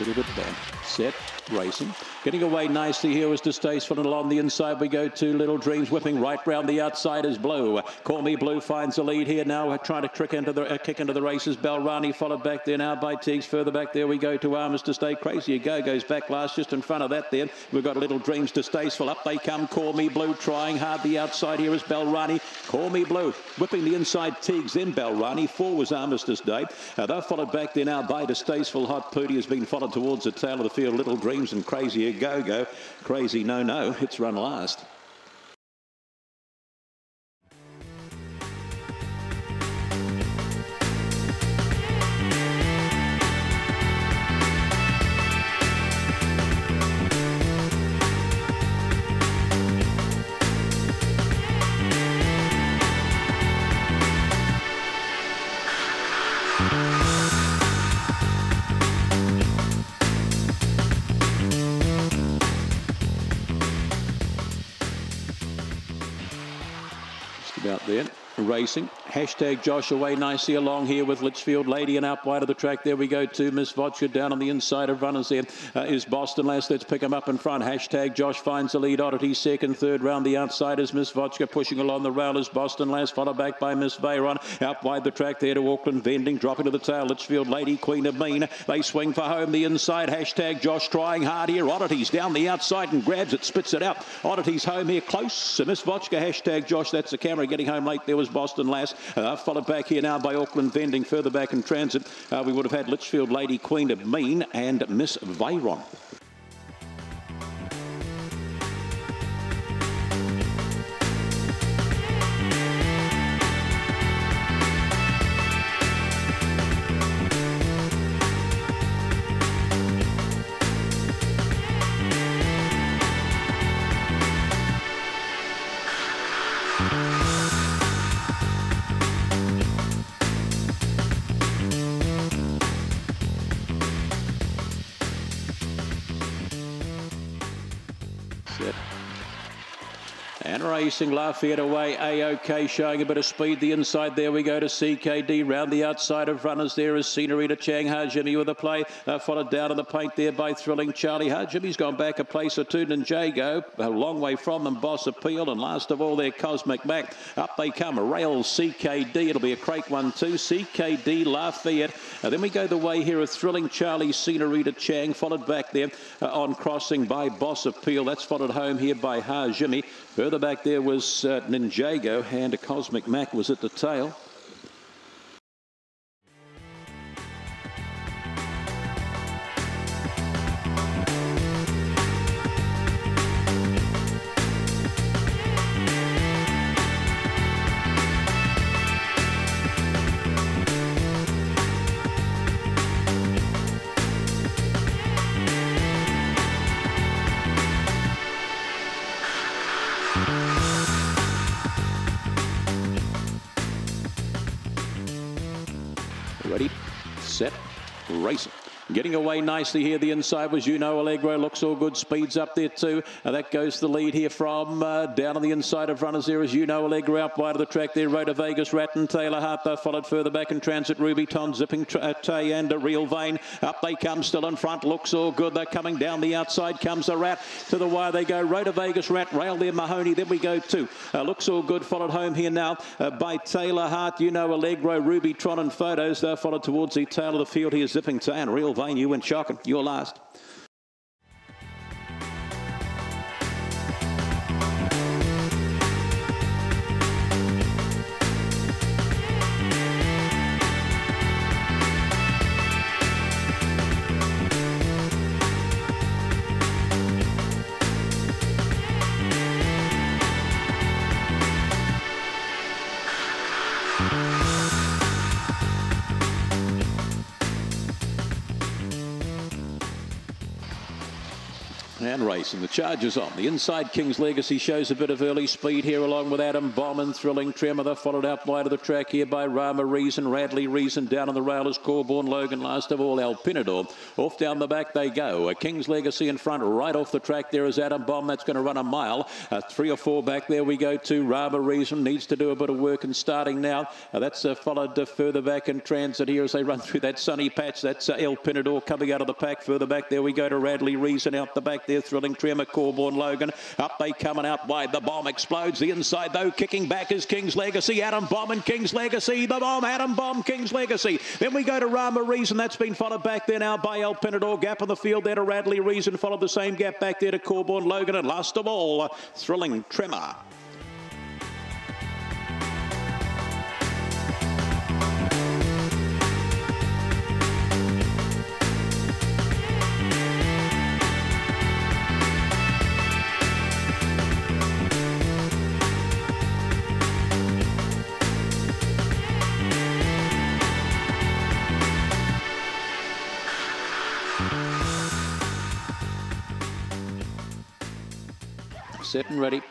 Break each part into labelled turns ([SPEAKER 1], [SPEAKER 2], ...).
[SPEAKER 1] little bit bent. Set, racing. Getting away nicely here was Distasteful, and along the inside we go to Little Dreams, whipping right round the outside is Blue. Call Me Blue finds the lead here now, trying to kick into the races. Belrani followed back there now by Teagues. Further back there we go to Armas to Stay. Crazy A Go goes back last, just in front of that there. We've got Little Dreams, Distasteful. Up they come, Call Me Blue trying hard. The outside here is Belrani. Call Me Blue whipping the inside, Teagues, then Belrani. 4 was Armistice Day. They're followed back there now by Distasteful. Hot Pooty has been followed towards the tail of the field. Little Dreams and Crazy A Go. Crazy No. It's run last. About there, racing. Hashtag Josh away nicely along here with Litchfield Lady, and out wide of the track there we go to Miss Vodka. Down on the inside of runners there is Boston Lass. Let's pick him up in front. Hashtag Josh finds the lead. Oddity second, third round the outside is Miss Vodka. Pushing along the round is Boston Lass, followed back by Miss Veyron. Out wide the track there to Auckland Vending, dropping to the tail. Litchfield Lady, Queen of Mean. They swing for home the inside. Hashtag Josh trying hard here. Oddity's down the outside and grabs it, spits it out. Oddity's home here close. So Miss Vodka, hashtag Josh, that's the camera. Getting home late there was Boston Lass. Followed back here now by Auckland Vending. Further back in transit, we would have had Litchfield Lady, Queen of Mean, and Miss Veyron. And racing, Lafayette away, A-OK, showing a bit of speed. The inside there we go to CKD. Round the outside of runners there is Scenery to Chang. Jimmy with a play. Followed down on the paint there by Thrilling Charlie. Jimmy's gone back a place or two. And Jago, a long way from them, Boss Appeal. And last of all there, Cosmic Mac. Up they come, Rail, CKD. It'll be a crate 1-2. CKD, Lafayette. Then we go the way here of Thrilling Charlie, Scenery to Chang. Followed back there on crossing by Boss Appeal. That's followed home here by Jimmy. Further back there was Ninjago, and a Cosmic Mac was at the tail. Ready, set, racing. Getting away nicely here. The inside was Allegro. Looks all good. Speeds up there too. That goes the lead here from down on the inside of runners. There is Allegro out wide of the track there. Rhoda Vegas, Ratton, Taylor Harper. Followed further back in transit. Ruby Ton, Zipping Tay and a Real Vein. Up they come still in front. Looks all good. They're coming down the outside. Comes the Rat. To the wire they go. Rhoda Vegas, Rat, Rail there, Mahoney. Then we go to Looks all good. Followed home here now by Taylor Hart, Allegro, Ruby Tron and Photos. They're followed towards the tail of the field here. Zipping Tay and Real Vein. You went shocking. You're last. And racing, the charge is on. The inside King's Legacy shows a bit of early speed here along with Adam Bomb and Thrilling Tremor. They're followed out wide of the track here by Rama Reason, Radley Reason. Down on the rail is Corborn Logan. Last of all, El Pinador. Off down the back they go. King's Legacy in front. Right off the track there is Adam Bomb. That's going to run a mile. 3 or 4 back there we go to Rama Reason. Needs to do a bit of work and starting now. That's followed further back in transit here as they run through that sunny patch. That's El Pinador coming out of the pack. Further back there we go to Radley Reason out the back. There, Thrilling Tremor, Corborn Logan. Up they coming out wide. The Bomb explodes. The inside though, kicking back is King's Legacy. Adam Bomb and King's Legacy. The Bomb, Adam Bomb, King's Legacy. Then we go to Rama Reason. That's been followed back there now by El Pinador. Gap in the field there to Radley Reason. Followed the same gap back there to Corborn Logan. And last of all, Thrilling Tremor. Set and ready.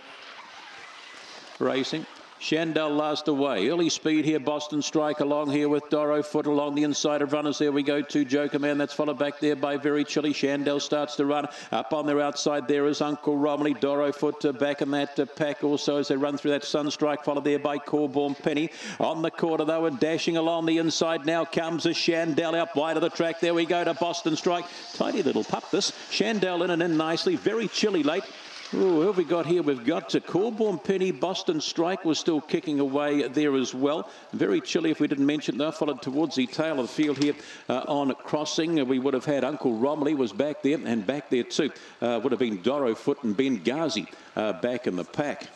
[SPEAKER 1] Racing. Shandell last away. Early speed here. Boston Strike along here with Doro Foot along the inside of runners. There we go to Joker Man. That's followed back there by Very Chilly. Shandell starts to run. Up on their outside there is Uncle Romley. Doro Foot back in that pack also as they run through that Sunstrike. Followed there by Corborn Penny. On the quarter though and dashing along the inside now comes a Shandell out wide of the track. There we go to Boston Strike. Tidy little pup this. Shandell in and in nicely. Very Chilly late. Ooh, who have we got here? We've got Corborn Penny. Boston Strike was still kicking away there as well. Very Chilly, if we didn't mention, they followed towards the tail of the field here on crossing. We would have had Uncle Romley was back there, and back there too would have been Doro Foot and Ben Ghazi back in the pack.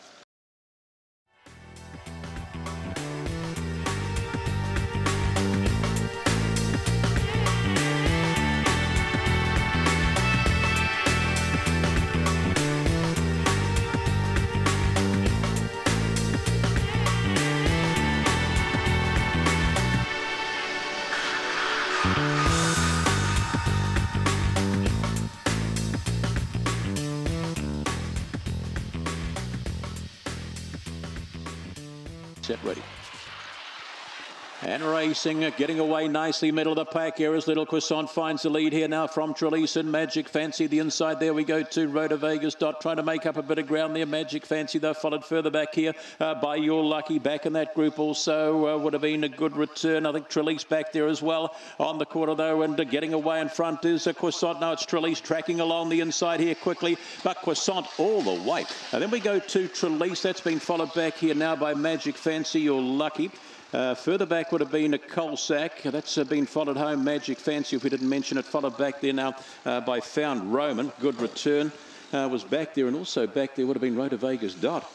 [SPEAKER 1] Set ready. And racing, getting away nicely, middle of the pack here as Little Croissant finds the lead here now from Trelise and Magic Fancy. The inside there we go to Rhoda Vegas Dot, trying to make up a bit of ground there. Magic Fancy, though, followed further back here by You're Lucky. Back in that group also would have been a good return. I think Trelise back there as well on the quarter, though, and getting away in front is Croissant. Now it's Trelise tracking along the inside here quickly, but Croissant all the way. And then we go to Trelise. That's been followed back here now by Magic Fancy, You're Lucky. Further back would have been a Colsack. That's been followed home. Magic Fancy, if we didn't mention it, followed back there now by Found Roman. Good return. Was back there, and also back there would have been Rhoda Vegas Dot.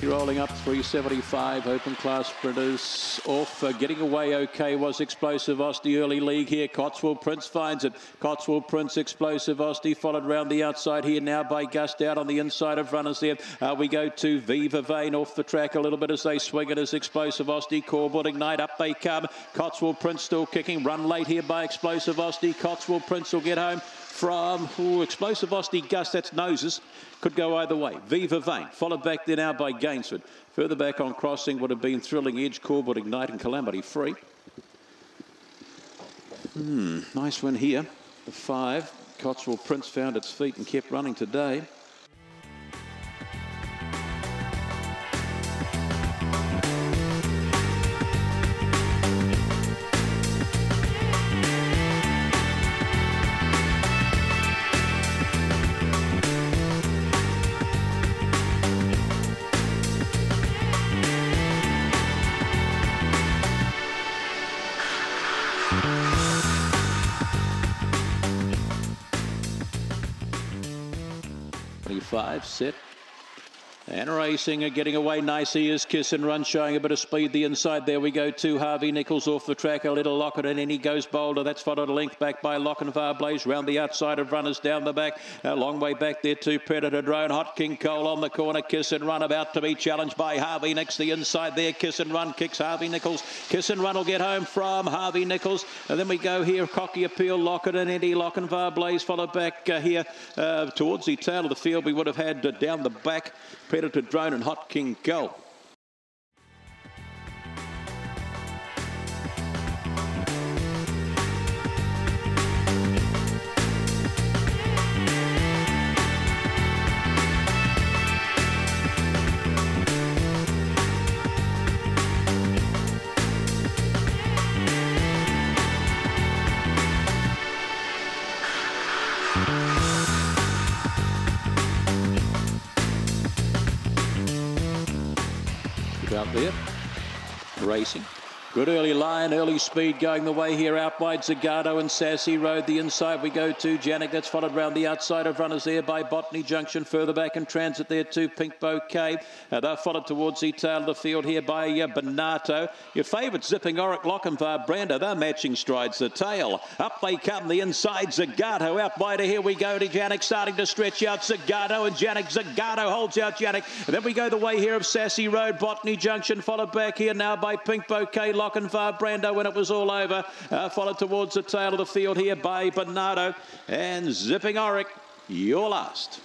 [SPEAKER 1] Rolling up 375, open class sprinters off, getting away okay was Explosive Osty, early league here. Cotswold Prince finds it. Cotswold Prince, Explosive Osty, followed round the outside here now by Gust out on the inside of runners there. We go to Viva Vane off the track a little bit as they swing it as Explosive Osty. Corborn Ignite, up they come. Cotswold Prince still kicking, run late here by Explosive Osty. Cotswold Prince will get home from Explosive Osty Gust, that's noses. Could go either way. Viva Vane, followed back there now by Gainsford. Further back on crossing would have been Thrilling Edge, Corborn Ignite and Calamity Free. Nice one here. The 5. Cotswold Prince found its feet and kept running today. 25, set. And racing, getting away nicely is Kiss and Run, showing a bit of speed the inside. There we go to Harvey Nichols off the track, a little Locket, and in he goes bolder. That's followed a length back by Lochinvar Blaze, round the outside of Runners down the back. A long way back there to Predator Drone. Hot King Cole on the corner. Kiss and Run about to be challenged by Harvey Nichols. The inside there, Kiss and Run kicks Harvey Nichols. Kiss and Run will get home from Harvey Nichols. And then we go here, Cocky Appeal, Locket and Eddie. Lochinvar Blaze followed back here towards the tail of the field. We would have had down the back Predator Drone and Hot King Cole. Out there, racing. Good early line, early speed going the way here. Out wide, Zagato and Sassy Road. The inside we go to Janik. That's followed round the outside of Runners there by Botany Junction. Further back in transit there to Pink Bouquet. They're followed towards the tail of the field here by Bonato. Your favourite Zipping Oric, Lochinvar Brando. They're matching strides. The tail. Up they come. The inside, Zagato. Out wider here we go to Janik, starting to stretch out Zagato and Janik. Zagato holds out Janik. And then we go the way here of Sassy Road, Botany Junction. Followed back here now by Pink Bouquet, Lochinvar Brando when it was all over. Followed towards the tail of the field here by Bernardo and Zipping Oric. Your last.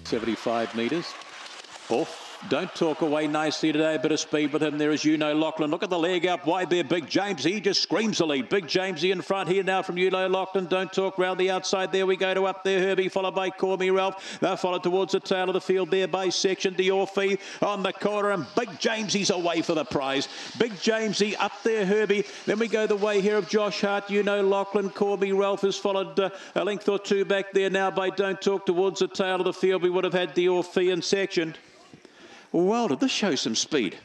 [SPEAKER 1] .75 metres. Off. Don't talk away nicely today. A bit of speed with him there, as you know, Lachlan. Look at the leg up wide there. Big James, he just screams the lead. Big Jamesy in front here now from Ulo Lachlan. Don't talk round the outside there. We go to up there, Herbie, followed by Call Me Ralph. They're followed towards the tail of the field there by Section Diorfi on the corner. And Big Jamesy's away for the prize. Big Jamesy up there, Herbie. Then we go the way here of Josh Hart. You know, Lachlan. Call Me Ralph is followed a length or two back there now by Don't Talk towards the tail of the field. We would have had Diorfi in section. Well, did this show some speed?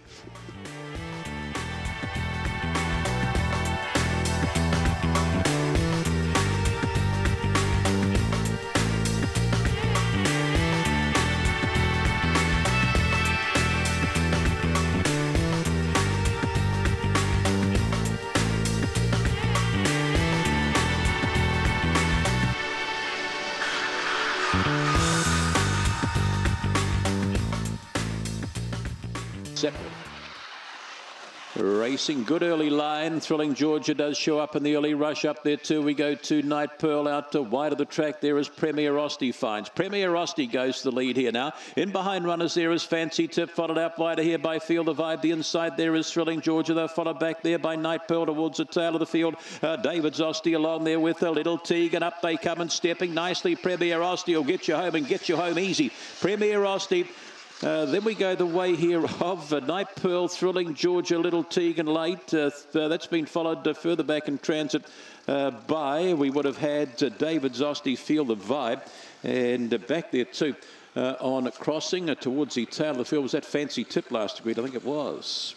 [SPEAKER 1] Racing, good early line. Thrilling Georgia does show up in the early rush up there too. We go to Night Pearl out to wide of the track there as Premier Rosti finds. Premier Rosti goes to the lead here now. In behind Runners there is Fancy Tip, followed out wider here by Field of Vibe. The inside there is Thrilling Georgia. They're followed back there by Night Pearl towards the tail of the field. David Zosti along there with a Little Teague, and up they come and stepping nicely. Premier Rosti will get you home and get you home easy. Premier Rosti. Then we go the way here of Night Pearl, Thrilling Georgia, Little Teague and Late. That's been followed further back in transit by, we would have had David Zosti, Feel the Vibe. And back there too on crossing towards the tail of the field. Was that Fancy Tip last agreed? I think it was.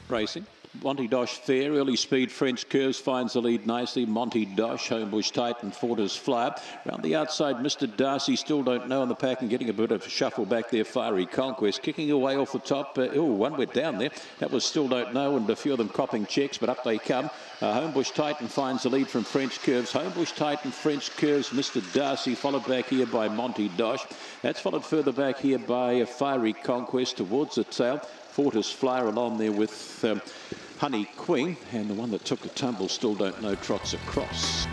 [SPEAKER 1] Racing. Monty Dosh fair, early speed French Curves finds the lead nicely. Monty Dosh, Homebush Titan, Fortis Flyer. Round the outside, Mr. Darcy, still don't know on the pack and getting a bit of a shuffle back there. Fiery Conquest kicking away off the top. One went down there. That was Still Don't Know, and a few of them copping checks, but up they come. Homebush Titan finds the lead from French Curves. Homebush Titan, French Curves, Mr. Darcy, followed back here by Monty Dosh. That's followed further back here by a Fiery Conquest towards the tail. Fortis Flyer along there with Honey Queen, and the one that took the tumble, Still Don't Know, trots across.